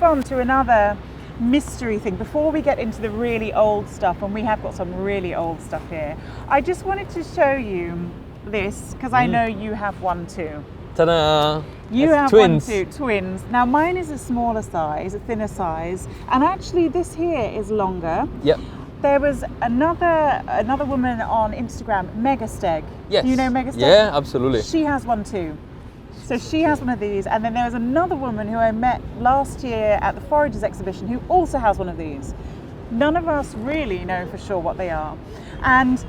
on to another mystery thing before we get into the really old stuff, and we have got some really old stuff here. I just wanted to show you this because I know you have one too. Ta-da! You have twins. one too, twins. Now mine is a smaller size, a thinner size, and actually this here is longer. Yep. There was another woman on Instagram, Megasteg. Yes. Do you know Megasteg? Yeah, absolutely. She has one too. So she has one of these, and then there was another woman who I met last year at the Foragers exhibition who also has one of these. None of us really know for sure what they are. And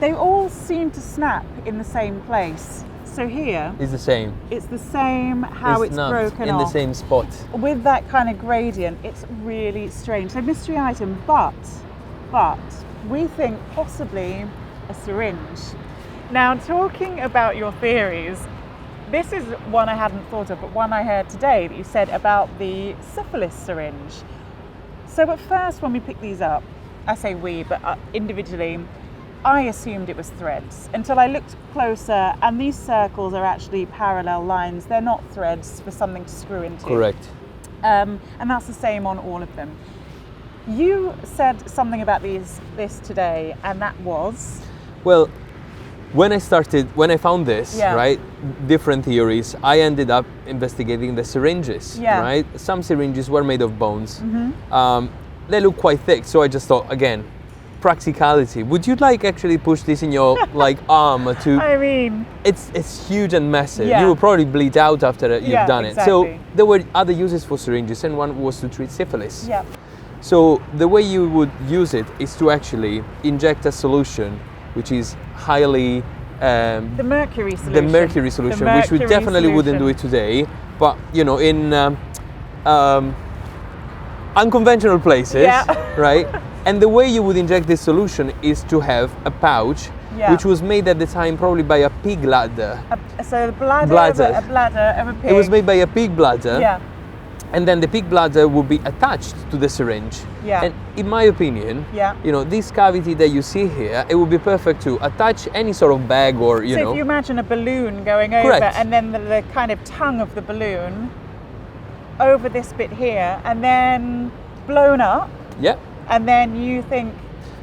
they all seem to snap in the same place. So here, It's the same. it's the same how it's not broken in off. the same spot. With that kind of gradient, it's really strange. So mystery item, but we think possibly a syringe. Now, talking about your theories, this is one I hadn't thought of, but one I heard today that you said about the syphilis syringe. So at first when we picked these up, I say we, but individually, I assumed it was threads until I looked closer, and these circles are actually parallel lines. They're not threads for something to screw into. Correct. And that's the same on all of them. You said something about this today, and that was? Well, when I found this, Yeah. right, different theories, I ended up investigating the syringes, Yeah. right? Some syringes were made of bones. They look quite thick, so I just thought, again, practicality. Would you like actually push this in your like arm to? I mean, It's huge and massive. Yeah. You will probably bleed out after you've done it. So exactly. there were other uses for syringes, and one was to treat syphilis. yeah. So the way you would use it is to actually inject a solution which is highly The mercury solution. the mercury solution, which we mercury definitely wouldn't do it solution. today. But you know, in unconventional places, Yeah. right? And the way you would inject this solution is to have a pouch, Yeah. which was made at the time probably by a pig bladder. So the bladder Bladder. Of a bladder of a pig. It was made by a pig bladder. Yeah. And then the pig bladder would be attached to the syringe. Yeah. And in my opinion, Yeah. you know, this cavity that you see here, it would be perfect to attach any sort of bag or, you So know. if you imagine a balloon going over, Correct. and then the kind of tongue of the balloon over this bit here, and then blown up, Yeah. and then you think,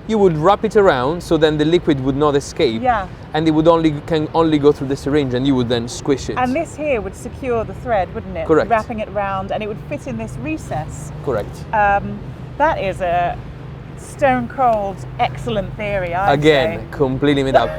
You would wrap it around so then the liquid would not escape. yeah. And it would can only go through the syringe, and you would then squish it. And this here would secure the thread, wouldn't it? Correct. Wrapping it round, and it would fit in this recess. Correct. That is a stone cold excellent theory, I'd Again, say. completely made up.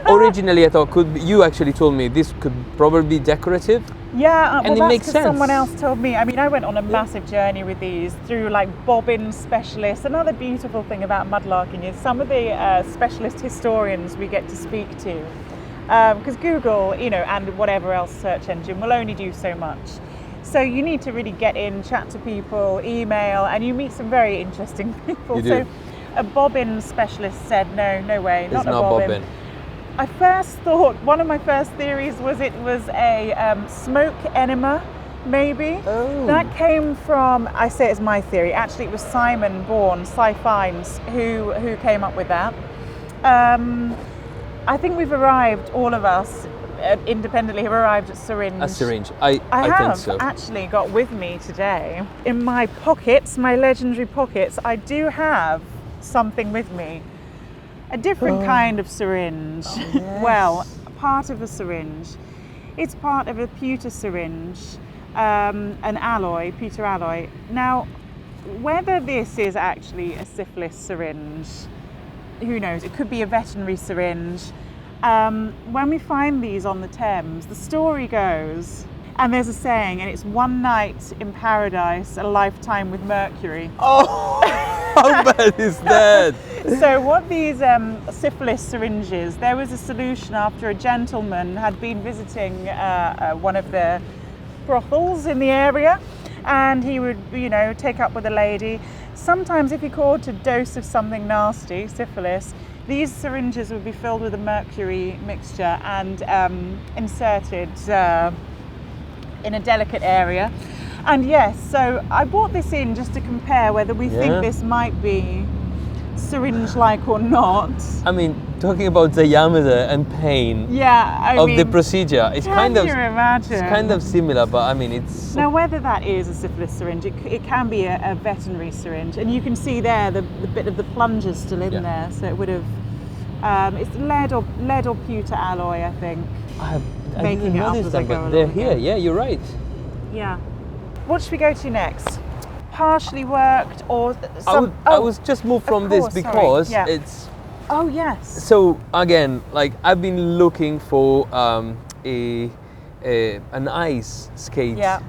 Originally I thought you actually told me this could probably be decorative. Yeah, And well, it that's makes 'cause sense. someone else told me. I mean, I went on a massive journey with these through like bobbin specialists. Another beautiful thing about mudlarking is some of the specialist historians we get to speak to. Because Google, you know, and whatever else search engine will only do so much. So you need to really get in, chat to people, email, and you meet some very interesting people. You do. So a bobbin specialist said, no way, It's not a not bobbin. bobbin. I first thought, one of my first theories was it was a smoke enema, maybe. Oh. That came from, I say it's my theory, actually it was Simon Bourne, Cy Fiennes, who came up with that. I think we've arrived, all of us, independently have arrived at Syringe. A syringe. I have think so. actually got with me today, in my pockets, my legendary pockets, I do have something with me. A different kind of syringe. Yes. Well, part of a syringe. It's part of a pewter syringe, an alloy, pewter alloy. Now, whether this is actually a syphilis syringe, who knows? It could be a veterinary syringe. When we find these on the Thames, the story goes, and there's a saying, and it's one night in paradise, a lifetime with mercury. Oh, how bad is that? So what these syphilis syringes, there was a solution after a gentleman had been visiting one of the brothels in the area, and he would, you know, take up with a lady. Sometimes if he caught a dose of something nasty, syphilis, these syringes would be filled with a mercury mixture and inserted in a delicate area. And yes, so I brought this in just to compare whether we think this might be syringe-like or not. I mean, talking about diameter and pain Yeah, I of mean, the procedure, it's can kind of you imagine? it's kind of similar, but I mean it's Now, whether that is a syphilis syringe, it can be a veterinary syringe, and you can see there the bit of the plunger still in there, so it would have. It's lead or pewter alloy, I think. I Making didn't it up notice as that, I go but they're along here. again. Yeah, you're right. Yeah. What should we go to next? Partially worked or some? I was just moved from this course, sorry. because Yeah. it's. Oh yes. So again, like I've been looking for an ice skate. Yeah.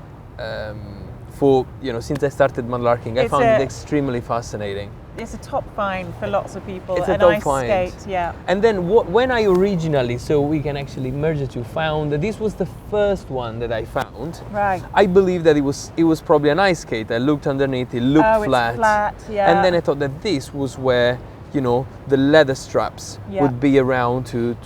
For since I started mudlarking, I It's found a- it extremely fascinating. It's a top find for lots of people. It's a An top ice find. skate, yeah. And then when I originally, so we can actually merge the two, found that this was the first one that I found. Right. I believe that it was probably an ice skate. I looked underneath, it looked flat. It's flat, yeah. And then I thought that this was where the leather straps Yeah. would be around to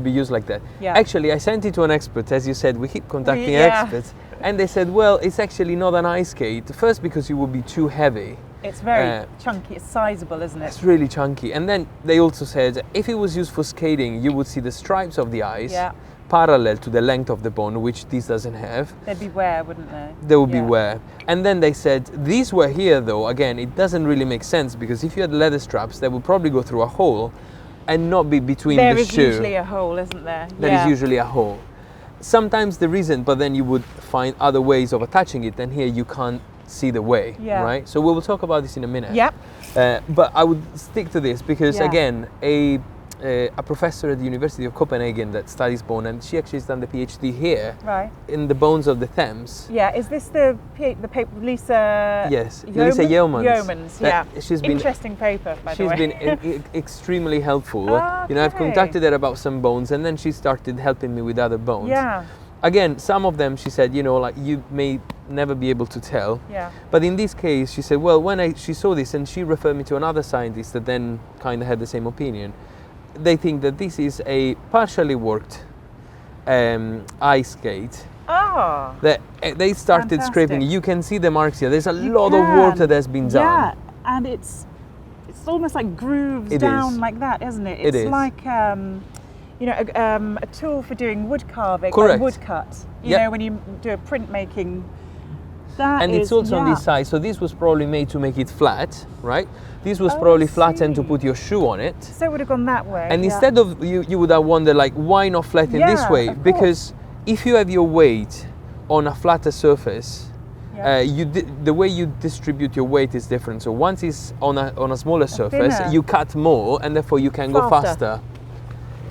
be used like that. Yeah. Actually, I sent it to an expert, as you said. We keep contacting Yeah. experts, and they said, well, it's actually not an ice skate. First, because it would be too heavy. It's very chunky. It's sizable, isn't it? It's really chunky. And then they also said if it was used for skating, you would see the stripes of the ice Yeah. parallel to the length of the bone, which this doesn't have. They'd be wear, wouldn't they? They would Yeah. be wear. And then they said these were here though. Again, it doesn't really make sense because if you had leather straps, they would probably go through a hole and not be between There the is shoe. usually a hole, isn't there? There is usually a hole. Sometimes there isn't, but then you would find other ways of attaching it, and here you can't see the way, Yeah. right? So we will talk about this in a minute. Yep. But I would stick to this because, Yeah. again, a professor at the University of Copenhagen that studies bone, and she actually has done the PhD here Right. in the bones of the Thames. Yeah. Is this the paper Lisa? Yes, Lisa Yeomans. Yeomans. That Yeah. she's been Interesting paper, by the She's way. been extremely helpful. Okay. I've contacted her about some bones, and then she started helping me with other bones. Yeah. Again, some of them she said, like you may never be able to tell. Yeah. But in this case, she said, well, when she saw this, and she referred me to another scientist that then kind of had the same opinion. They think that this is a partially worked ice skate. Oh. That they started scraping. Fantastic. You can see the marks here. There's a You lot of can. water that's been done. Yeah, and it's almost like grooves It down is. like that, isn't it? It It's is. like a tool for doing wood carving, Correct. or wood cut. You Yep. know, when you do a printmaking. That And it's is- also on yeah. this side, so this was probably made to make it flat, right? This was Oh, probably I flattened to see. put your shoe on it. So it would have gone that way. And yeah. instead of you would have wondered like why not flatten this Yeah, way? of Because if you have your weight on a flatter surface, Yeah. the way you distribute your weight is different. So once it's on a smaller surface, thinner. you cut more, and therefore you can go Faster. faster.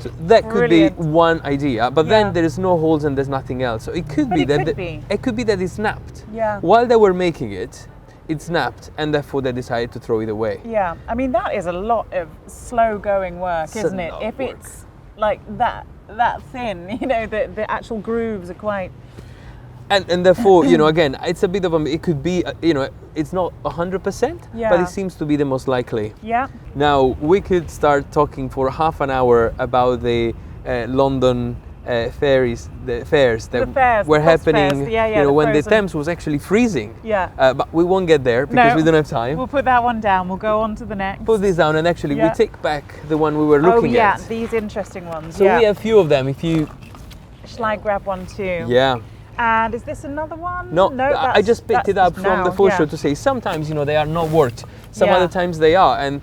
So that could Brilliant. be one idea, but Yeah. then there is no holes and there's nothing else. So it could But be it that could be. it could be that it snapped. Yeah. While they were making it, it snapped, and therefore they decided to throw it away. Yeah, I mean that is a lot of slow going work, It's a isn't it? lot If of work. it's like that thin, the actual grooves are quite. And therefore, again, it's a bit of it could be, it's not 100%, but Yeah. it seems to be the most likely. Yeah. Now, we could start talking for half an hour about the London fairs that The fairs, were the cost happening, fairs. Yeah, the when the frozen. Thames was actually freezing. Yeah. But we won't get there because No, we don't have time. We'll put that one down. We'll go on to the next. Put this down, and actually Yeah. we take back the one we were looking oh yeah, at. these interesting ones. So yeah. we have a few of them. If you, Shall I grab one too? yeah. And is this another one? No, I that's- just picked it that's up just from now, the foreshore yeah. to say sometimes they are not worked. Some Yeah. other times they are, and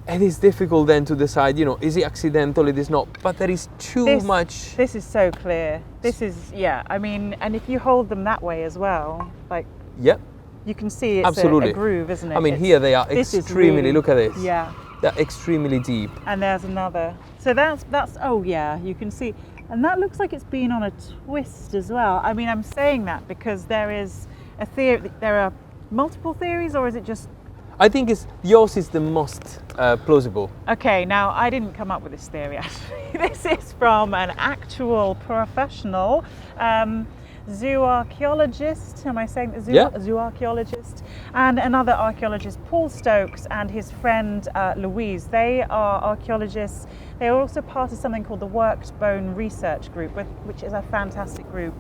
it's difficult then to decide. Is it accidental? It is not. But there is too much. This is so clear. This is I mean, and if you hold them that way as well, like Yep. you can see it's Absolutely. a groove, isn't it? I mean, It's- here they are this is extremely. really- Look at this. Yeah. They're extremely deep. And there's another. So that's oh yeah, you can see. And that looks like it's been on a twist as well. I mean, I'm saying that because there is a theory. There are multiple theories, or is it just? I think yours is the most plausible. Okay, now I didn't come up with this theory actually. This is from an actual professional zooarchaeologist. Am I saying that? Yeah. Zooarchaeologist, and another archaeologist, Paul Stokes, and his friend Louise. They are archaeologists. They are also part of something called the Worked Bone Research Group, which is a fantastic group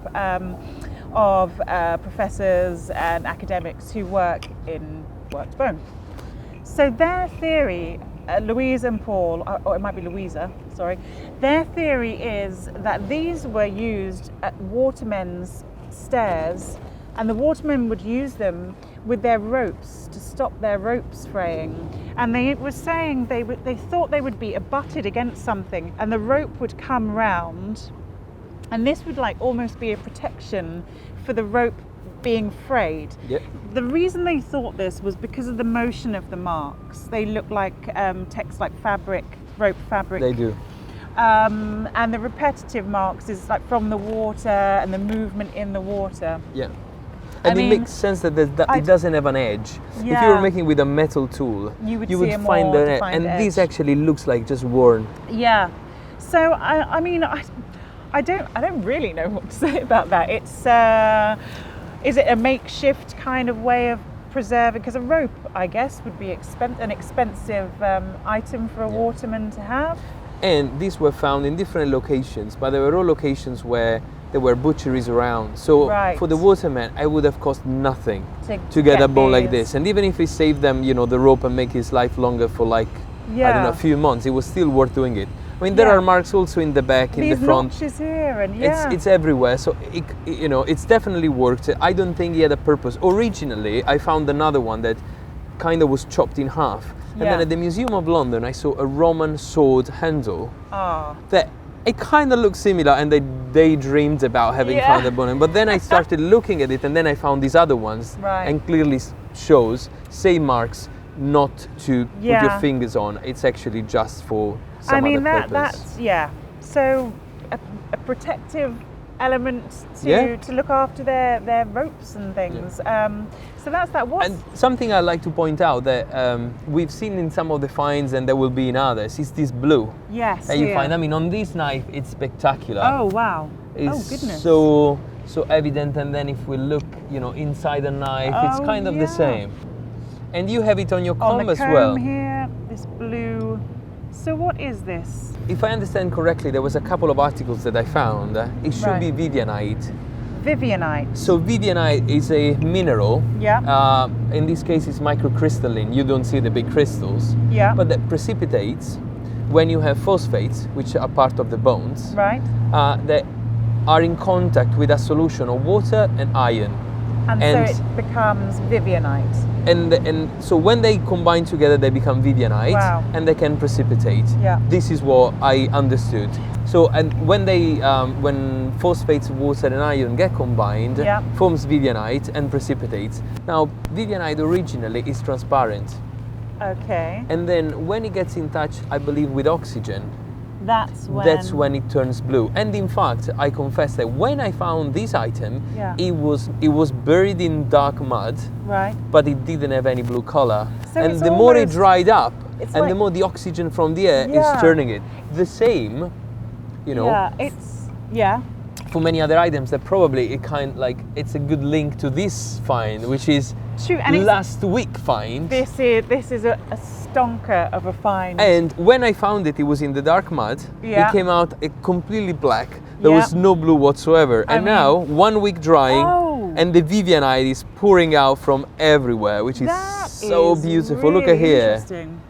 of professors and academics who work in worked bone. So their theory Louise and Paul, or it might be Louisa, sorry, their theory is that these were used at watermen's stairs, and the watermen would use them with their ropes to stop their ropes fraying. And they were saying they thought they would be abutted against something, and the rope would come round, and this would like almost be a protection for the rope being frayed. Yep. The reason they thought this was because of the motion of the marks. They look like text like fabric, rope fabric. They do. And the repetitive marks is like from the water and the movement in the water. Yeah. And it makes sense that it doesn't have an edge. If you were making with a metal tool, you would find an edge. And edge. this actually looks like just worn. Yeah. So I mean, I don't really know what to say about that. It's is it a makeshift kind of way of preserving? Because a rope, I guess, would be an expensive item for a waterman to have. And these were found in different locations, but there were all locations where there were butcheries around. So for the waterman, it would have cost nothing to get a bone like this. And even if he saved them, the rope and make his life longer for like, I don't know, a few months, it was still worth doing it. I mean, there are marks also in the back, in the front. These notches here, and it's everywhere. So it's definitely worked. I don't think he had a purpose. Originally, I found another one that kind of was chopped in half. And then at the Museum of London, I saw a Roman sword handle that it kind of looked similar, and they daydreamed about having found a bone. But then I started looking at it, and then I found these other ones, and clearly shows same marks, not to put your fingers on. It's actually just for some other purpose. That's So a protective element to look after their ropes and things. So that's that. And something I like to point out that we've seen in some of the finds, and there will be in others, is this blue. Yes. That you find. I mean, on this knife, it's spectacular. Oh wow! It's goodness. so evident. And then if we look, inside the knife, it's kind of the same. And you have it on your comb as well. On the comb here, this blue. So what is this? If I understand correctly, there was a couple of articles that I found. It should be Vivianite. Vivianite. So Vivianite is a mineral. Yeah. In this case, it's microcrystalline. You don't see the big crystals. Yeah. But that precipitates when you have phosphates, which are part of the bones. Right. That are in contact with a solution of water and iron. And so it becomes Vivianite. And so when they combine together, they become Vivianite, and they can precipitate. Yeah. This is what I understood. So, and when phosphates, water, and iron get combined, forms Vivianite and precipitates. Now, Vivianite originally is transparent. Okay. And then when it gets in touch, I believe, with oxygen, that's when it turns blue. And in fact, I confess that when I found this item, it was buried in dark mud, but it didn't have any blue color. So and the more it dried up, and like, the more the oxygen from the air is turning it. The same, for many other items that probably it's a good link to this find, which is last week find. This is a stonker of a find. And when I found it, it was in the dark mud. It came out completely black. There was no blue whatsoever. And now 1 week drying, and the Vivianite is pouring out from everywhere, which is so beautiful. Really Look at here. Interesting.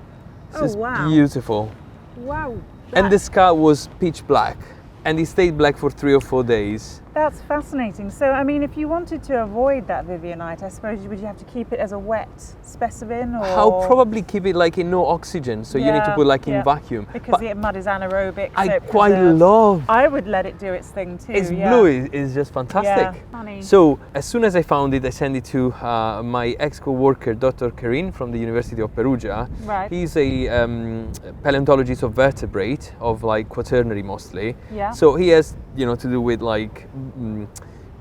This is beautiful. Wow. And the scar was pitch black, and it stayed black for 3 or 4 days. That's fascinating. So, I mean, if you wanted to avoid that Vivianite, I suppose would you have to keep it as a wet specimen, or? I'll probably keep it like in no oxygen, so you need to put like in vacuum. Because the mud is anaerobic. I quite love. I would let it do its thing too. Its blue is just fantastic. Funny. So as soon as I found it, I sent it to my ex-co-worker, Dr. Karin from the University of Perugia. Right. He's a paleontologist of vertebrate, of like quaternary mostly. Yeah. So he has to do with like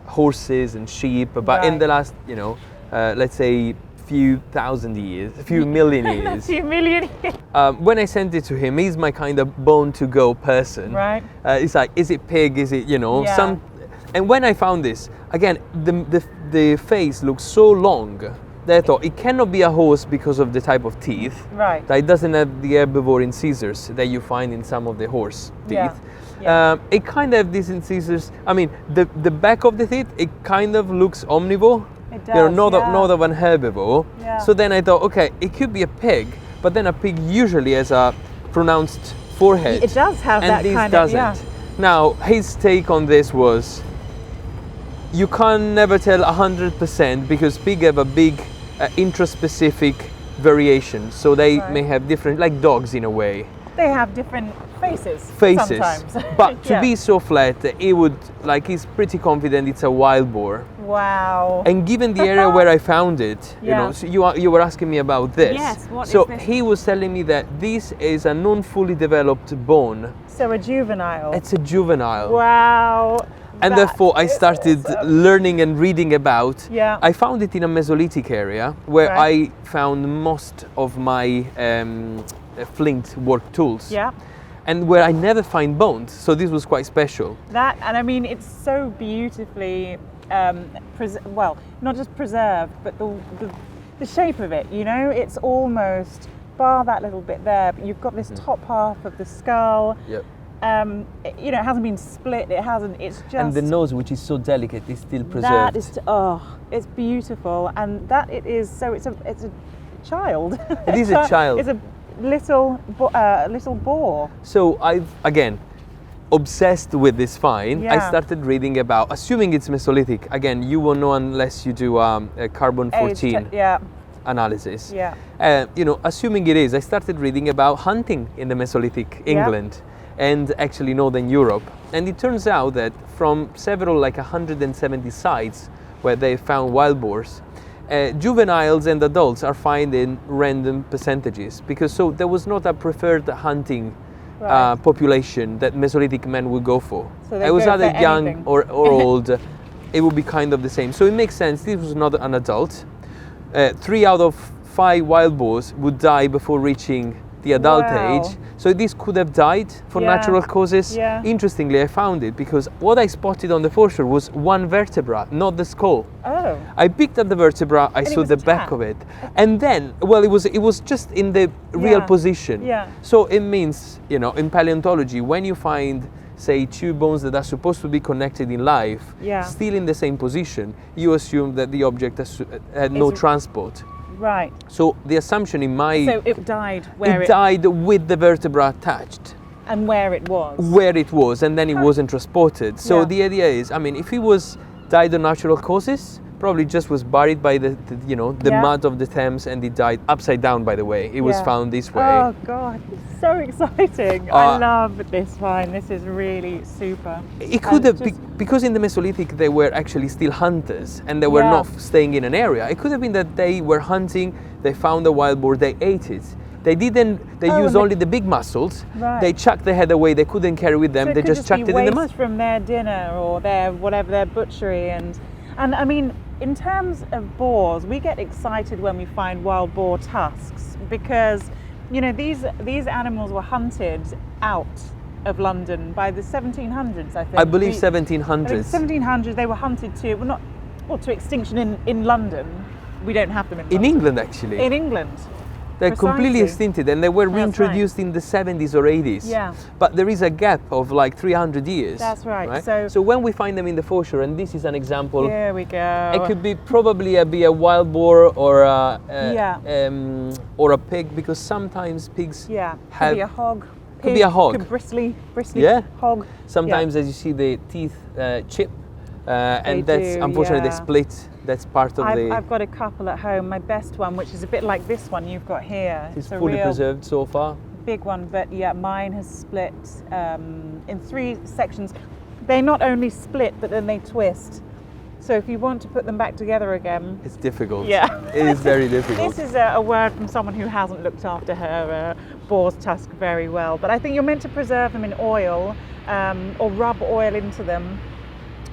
horses and sheep, but in the last let's say few million years. When I sent it to him, he's my kind of bone to go person. Right. It's like, is it pig? Is it some? And when I found this again, the face looks so long that I thought it cannot be a horse because of the type of teeth. Right. That it doesn't have the herbivore incisors that you find in some of the horse teeth. It kind of have these incisors. I mean, the back of the teeth, it kind of looks omnivore. It does, not of an herbivore. Yeah. So then I thought, okay, it could be a pig, but then a pig usually has a pronounced forehead. It does have and that this kind doesn't. of, Now, his take on this was, you can never tell 100% because pig have a big intraspecific variation. So they may have different, like dogs in a way. They have different faces. Sometimes. But to be so flat, he's pretty confident it's a wild boar. Wow. And given the area where I found it, you know, so you were asking me about this. Yes, what so is this? he was telling me that this is a non-fully developed bone. So a juvenile. It's a juvenile. Wow. And therefore I started learning and reading about. Yeah. I found it in a Mesolithic area where I found most of my flint work tools. Yeah. And where I never find bones, so this was quite special. That, and I mean, it's so beautifully, not just preserved, but the shape of it, you know, it's almost, bar that little bit there, but you've got this top half of the skull. Yep. You know, it hasn't been split, it's just... And the nose, which is so delicate, is still preserved. That is, it's beautiful, and that it is, so it's a child. It is a child. It's a little boar. So I've, again, obsessed with this find. I started reading about, assuming it's Mesolithic, again, you won't know unless you do a carbon 14 analysis. Yeah. You know, assuming it is, I started reading about hunting in the Mesolithic England and actually Northern Europe. And it turns out that from several, like 170 sites where they found wild boars, juveniles and adults are found in random percentages, because so there was not a preferred hunting population that Mesolithic men would go for. So it was either young anything. or old. It would be kind of the same. So it makes sense. This was not an adult. 3 out of 5 wild boars would die before reaching the adult age. So this could have died for natural causes. Yeah. Interestingly, I found it because what I spotted on the foreshore was one vertebra, not the skull. Oh. I picked up the vertebra, I saw the back of it. And then, well, it was just in the real position. Yeah. So it means, you know, in paleontology, when you find, say, 2 bones that are supposed to be connected in life, still in the same position, you assume that the object had no transport. Right. So the assumption in my... So it died where it died with the vertebra attached. And where it was. Where it was, and then it wasn't transported. So the idea is, I mean, if he was died of natural causes, probably just was buried by the mud of the Thames, and he died upside down, by the way. It was found this way. Oh God, it's so exciting. I love this find. This is really super. It could have been, because in the Mesolithic they were actually still hunters and they were not staying in an area. It could have been that they were hunting, they found a wild boar, they ate it. They used only the big muscles. Right. They chucked the head away, they couldn't carry with them, So they just chucked it in the mud. From their dinner or their butchery, and I mean, in terms of boars, we get excited when we find wild boar tusks because, you know, these animals were hunted out of London by the 1700s, I think. I believe 1700s. 1700s, they were hunted to extinction in London. We don't have them in London. In England, actually. In England. They're completely extincted, and they were reintroduced in the 70s or 80s. Yeah. But there is a gap of like 300 years. That's right. So when we find them in the foreshore, and this is an example. Here we go. It could be probably a wild boar or a pig, because sometimes pigs could be a hog. Could be a hog. Could bristly hog. Sometimes, as you see, the teeth chip, and that's unfortunately they split. That's part of I've got a couple at home. My best one, which is a bit like this one you've got here. It's fully preserved so far. Big one, but mine has split in 3 sections. They not only split, but then they twist. So if you want to put them back together again, it's difficult. Yeah, it is very difficult. This is a word from someone who hasn't looked after her boar's tusk very well. But I think you're meant to preserve them in oil or rub oil into them.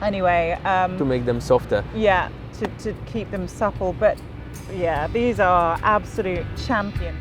Anyway, to make them softer. Yeah, to keep them supple. But yeah, these are absolute champion.